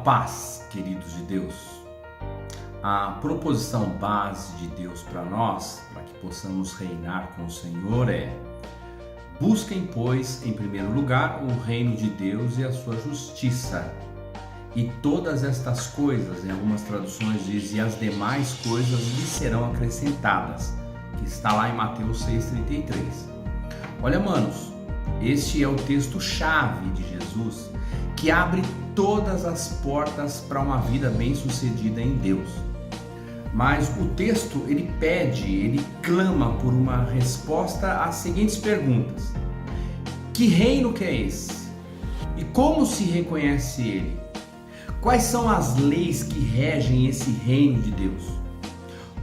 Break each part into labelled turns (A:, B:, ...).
A: paz, queridos de Deus. A proposição base de Deus para nós, para que possamos reinar com o Senhor é: busquem, pois, em primeiro lugar, o reino de Deus e a sua justiça. E todas estas coisas, em algumas traduções diz, e as demais coisas lhe serão acrescentadas, que está lá em Mateus 6,33. Olha, manos, este é o texto-chave de Jesus, que abre todas as portas para uma vida bem-sucedida em Deus. Mas o texto, ele clama por uma resposta às seguintes perguntas: que reino que é esse? E como se reconhece ele? Quais são as leis que regem esse reino de Deus?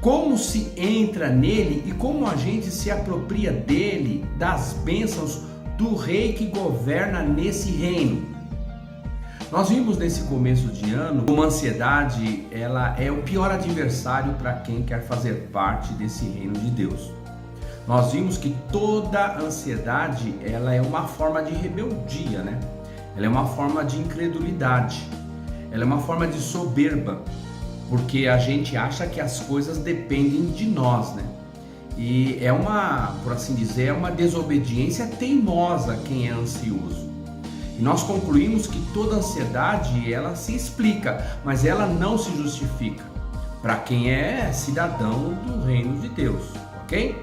A: Como se entra nele e como a gente se apropria dele, das bênçãos do rei que governa nesse reino? Nós vimos nesse começo de ano como a ansiedade ela é o pior adversário para quem quer fazer parte desse reino de Deus. Nós vimos que toda ansiedade ela é uma forma de rebeldia, né? Ela é uma forma de incredulidade, ela é uma forma de soberba, porque a gente acha que as coisas dependem de nós, né? E é uma, por assim dizer, é uma desobediência teimosa quem é ansioso. E nós concluímos que toda ansiedade, ela se explica, mas ela não se justifica para quem é cidadão do reino de Deus, ok?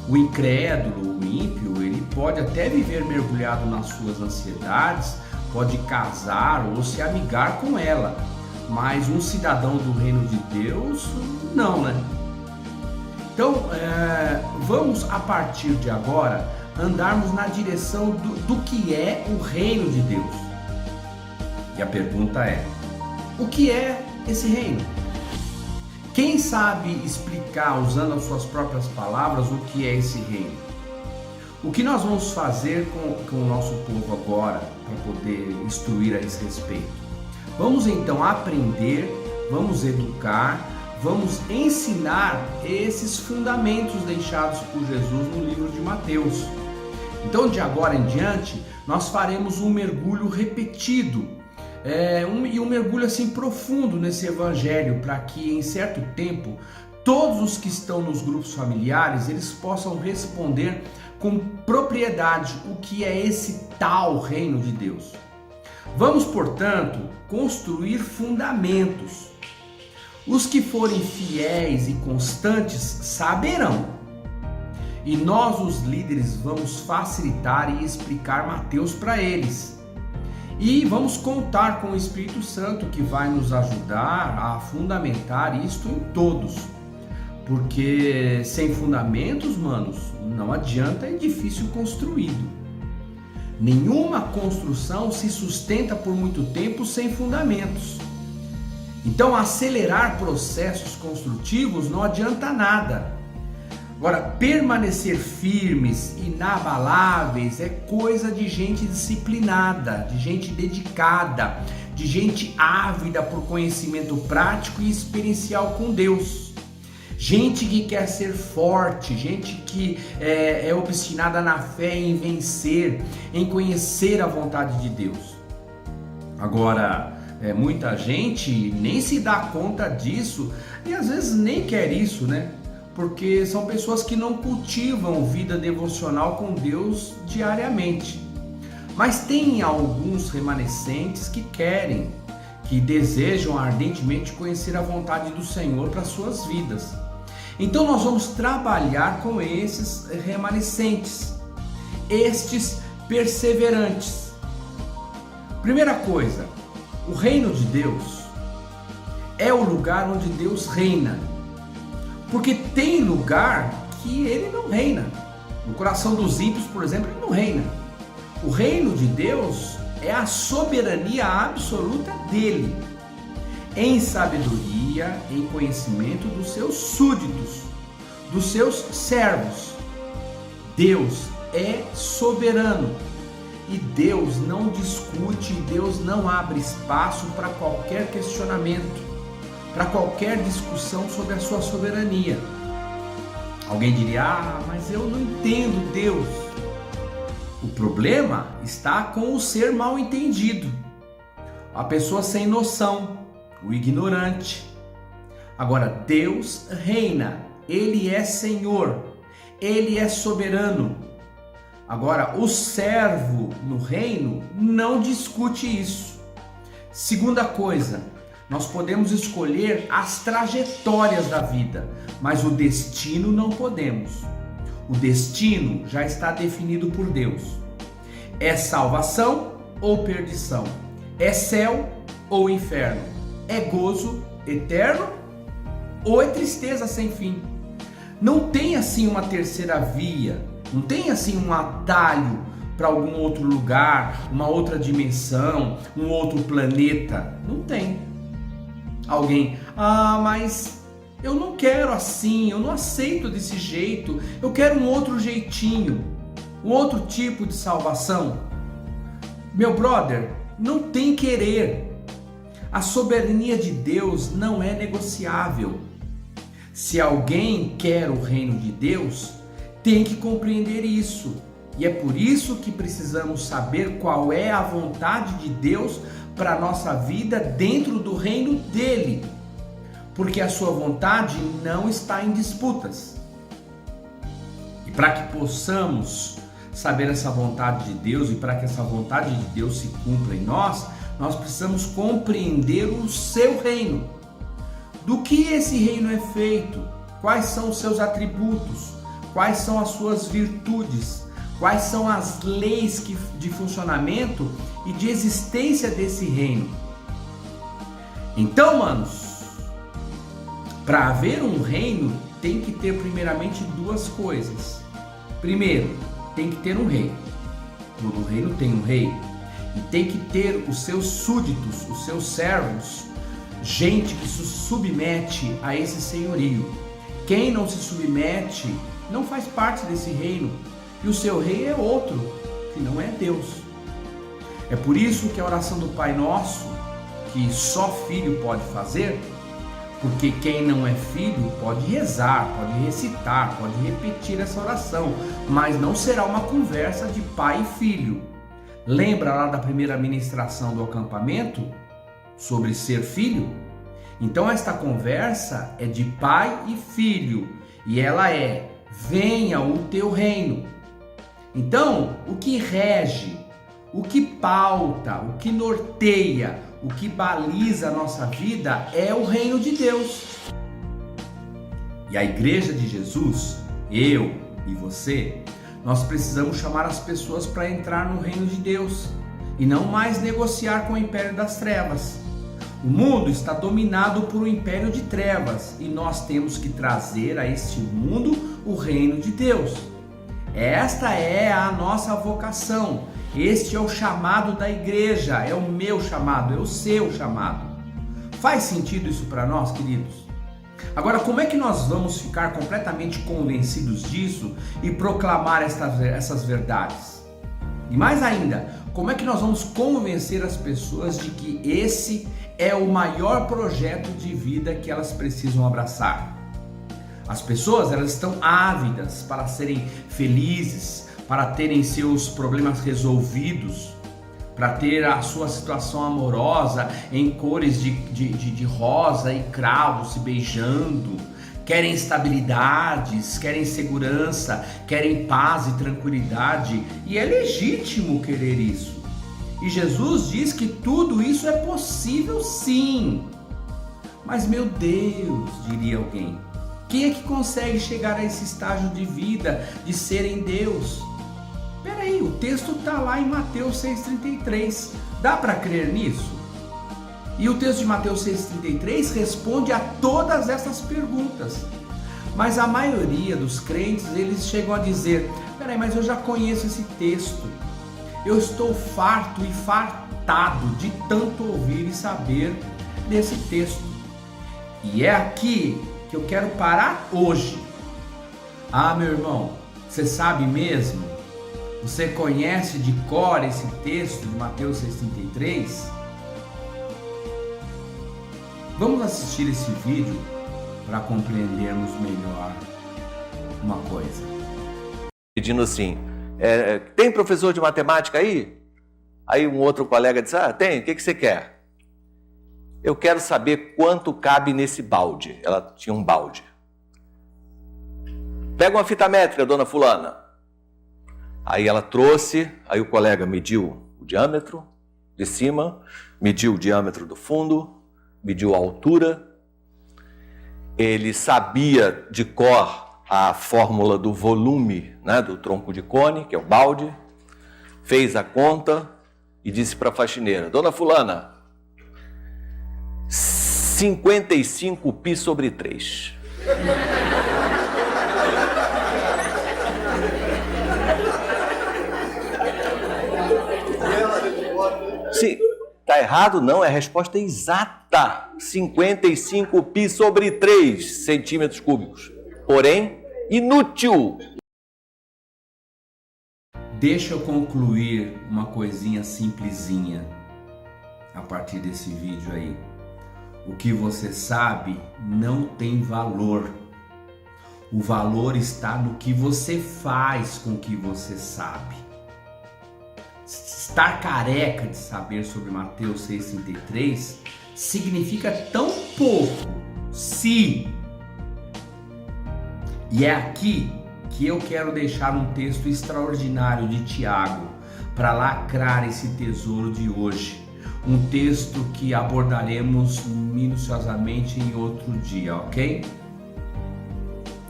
A: O incrédulo, o ímpio, ele pode até viver mergulhado nas suas ansiedades, pode casar ou se amigar com ela, mas um cidadão do reino de Deus, não, né? Então, vamos a partir de agora andarmos na direção do que é o reino de Deus. E a pergunta é: o que é esse reino? Quem sabe explicar, usando as suas próprias palavras, o que é esse reino? O que nós vamos fazer com o nosso povo agora para poder instruir a esse respeito? Vamos então aprender, vamos educar, vamos ensinar esses fundamentos deixados por Jesus no livro de Mateus. Então, de agora em diante, nós faremos um mergulho repetido, um mergulho assim profundo nesse evangelho, para que em certo tempo todos os que estão nos grupos familiares eles possam responder com propriedade o que é esse tal reino de Deus. Vamos, portanto, construir fundamentos. Os que forem fiéis e constantes saberão. E nós, os líderes, vamos facilitar e explicar Mateus para eles. E vamos contar com o Espírito Santo, que vai nos ajudar a fundamentar isto em todos. Porque sem fundamentos, manos, não adianta edifício construído. Nenhuma construção se sustenta por muito tempo sem fundamentos. Então, acelerar processos construtivos não adianta nada. Agora, permanecer firmes, inabaláveis, é coisa de gente disciplinada, de gente dedicada, de gente ávida por conhecimento prático e experiencial com Deus. Gente que quer ser forte, gente que é obstinada na fé em vencer, em conhecer a vontade de Deus. Agora, muita gente nem se dá conta disso e às vezes nem quer isso, né? Porque são pessoas que não cultivam vida devocional com Deus diariamente. Mas tem alguns remanescentes que querem, que desejam ardentemente conhecer a vontade do Senhor para suas vidas. Então nós vamos trabalhar com esses remanescentes, estes perseverantes. Primeira coisa, o reino de Deus é o lugar onde Deus reina. Porque tem lugar que ele não reina. No coração dos ímpios, por exemplo, ele não reina. O reino de Deus é a soberania absoluta dele, em sabedoria, em conhecimento dos seus súditos, dos seus servos. Deus é soberano e Deus não discute, Deus não abre espaço para qualquer questionamento, para qualquer discussão sobre a sua soberania. Alguém diria: mas eu não entendo Deus. O problema está com o ser mal entendido. a pessoa sem noção, o ignorante. Agora, Deus reina, Ele é Senhor, Ele é soberano. Agora, o servo no reino não discute isso. Segunda coisa, nós podemos escolher as trajetórias da vida, mas o destino não podemos. O destino já está definido por Deus. É salvação ou perdição? É céu ou inferno? É gozo eterno ou é tristeza sem fim? Não tem assim uma terceira via, não tem assim um atalho para algum outro lugar, uma outra dimensão, um outro planeta. Não tem. Alguém, mas eu não quero assim, eu não aceito desse jeito, eu quero um outro jeitinho, um outro tipo de salvação. Meu brother, não tem querer. A soberania de Deus não é negociável. Se alguém quer o reino de Deus, tem que compreender isso. E é por isso que precisamos saber qual é a vontade de Deus para a nossa vida dentro do reino dele. Porque a sua vontade não está em disputas. E para que possamos saber essa vontade de Deus e para que essa vontade de Deus se cumpra em nós, nós precisamos compreender o seu reino. Do que esse reino é feito? Quais são os seus atributos? Quais são as suas virtudes? Quais são as leis de funcionamento e de existência desse reino? Então, manos, para haver um reino, tem que ter primeiramente duas coisas. Primeiro, tem que ter um rei. Todo reino tem um rei. E tem que ter os seus súditos, os seus servos, gente que se submete a esse senhorio. Quem não se submete não faz parte desse reino. E o seu rei é outro, que não é Deus. É por isso que a oração do Pai Nosso, que só filho pode fazer, porque quem não é filho pode rezar, pode recitar, pode repetir essa oração, mas não será uma conversa de pai e filho. Lembra lá da primeira ministração do acampamento sobre ser filho? Então esta conversa é de pai e filho, e ela é: venha o teu reino. Então, o que rege, o que pauta, o que norteia, o que baliza a nossa vida é o reino de Deus. E a igreja de Jesus, eu e você, nós precisamos chamar as pessoas para entrar no reino de Deus e não mais negociar com o império das trevas. O mundo está dominado por um império de trevas e nós temos que trazer a este mundo o reino de Deus. Esta é a nossa vocação, este é o chamado da igreja, é o meu chamado, é o seu chamado. Faz sentido isso para nós, queridos? Agora, como é que nós vamos ficar completamente convencidos disso e proclamar essas verdades? E mais ainda, como é que nós vamos convencer as pessoas de que esse é o maior projeto de vida que elas precisam abraçar? As pessoas, elas estão ávidas para serem felizes, para terem seus problemas resolvidos, para ter a sua situação amorosa em cores de rosa e cravo se beijando, querem estabilidades, querem segurança, querem paz e tranquilidade, e é legítimo querer isso. E Jesus diz que tudo isso é possível sim. Mas meu Deus, diria alguém, quem é que consegue chegar a esse estágio de vida, de ser em Deus? Peraí, o texto está lá em Mateus 6,33. Dá para crer nisso? E o texto de Mateus 6,33 responde a todas essas perguntas. Mas a maioria dos crentes, eles chegam a dizer: peraí, mas eu já conheço esse texto. Eu estou farto e fartado de tanto ouvir e saber desse texto. E é aqui que eu quero parar hoje. Ah, meu irmão, você sabe mesmo? Você conhece de cor esse texto de Mateus 6,33? Vamos assistir esse vídeo para compreendermos melhor uma coisa.
B: Pedindo assim, tem professor de matemática aí? Aí um outro colega disse, tem, o que você quer? eu quero saber quanto cabe nesse balde. Ela tinha um balde. Pega uma fita métrica, dona fulana. Aí ela trouxe, aí o colega mediu o diâmetro de cima, mediu o diâmetro do fundo, mediu a altura. Ele sabia de cor a fórmula do volume, né, do tronco de cone, que é o balde, fez a conta e disse para a faxineira: dona fulana, 55 pi sobre 3. Sim, tá errado? Não, a resposta é exata. 55 pi sobre 3 centímetros cúbicos. Porém, inútil.
A: Deixa eu concluir uma coisinha simplesinha a partir desse vídeo aí. O que você sabe não tem valor. O valor está no que você faz com o que você sabe. Estar careca de saber sobre Mateus 6,33 significa tão pouco se. E é aqui que eu quero deixar um texto extraordinário de Tiago para lacrar esse tesouro de hoje. Um texto que abordaremos minuciosamente em outro dia, ok?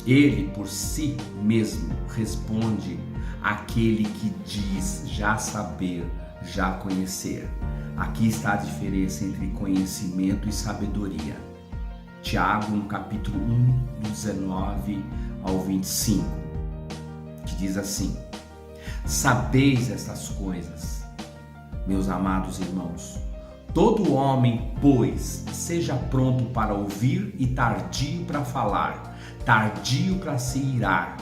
A: Ele por si mesmo responde àquele que diz já saber, já conhecer. Aqui está a diferença entre conhecimento e sabedoria. Tiago, no capítulo 1, do 19 ao 25, que diz assim: sabeis essas coisas, meus amados irmãos. Todo homem, pois, seja pronto para ouvir e tardio para falar, tardio para se irar,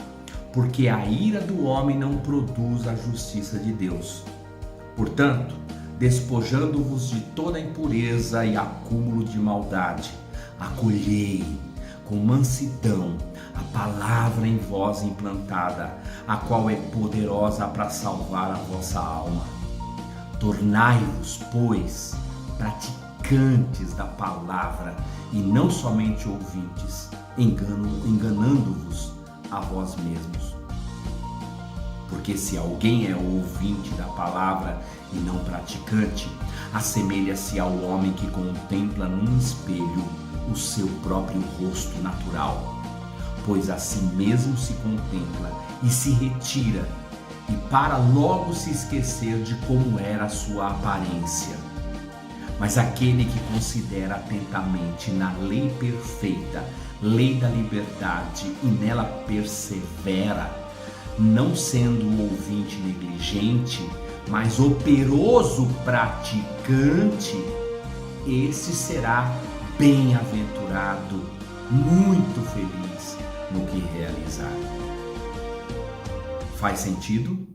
A: porque a ira do homem não produz a justiça de Deus. Portanto, despojando-vos de toda impureza e acúmulo de maldade, acolhei com mansidão a palavra em vós implantada, a qual é poderosa para salvar a vossa alma. Tornai-vos, pois, praticantes da palavra e não somente ouvintes, enganando-vos a vós mesmos. Porque se alguém é ouvinte da palavra e não praticante, assemelha-se ao homem que contempla num espelho o seu próprio rosto natural. Pois assim mesmo se contempla e se retira, e para logo se esquecer de como era a sua aparência. Mas aquele que considera atentamente na lei perfeita, lei da liberdade, e nela persevera, não sendo o ouvinte negligente, mas operoso praticante, esse será bem-aventurado, muito feliz no que realizar. Faz sentido?